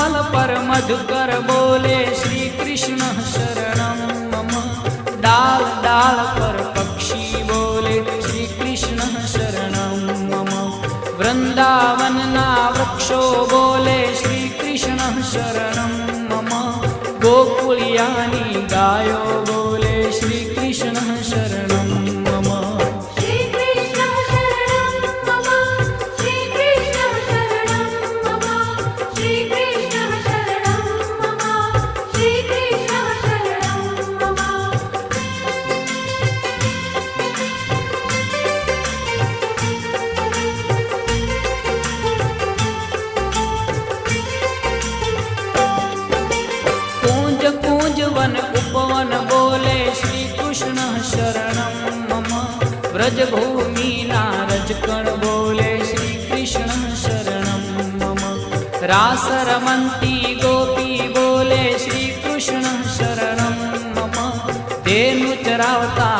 कमल पर मधुकर बोले श्री कृष्ण शरणं मम। डाल डाल पर पक्षी बोले श्री कृष्ण शरणं मम। वृंदावन ना वृक्षो बोले श्री कृष्ण शरणं मम। गोकुलियानी गायो बोले श्री कृष्ण शरणं मम। वन उपवन बोले श्री कृष्ण शरणं मम। व्रज भूमि नारजकण बोले श्री कृष्ण शरणं मम। रास रमन्ती गोपी बोले श्री कृष्ण शरणं मम। धेनु चरावता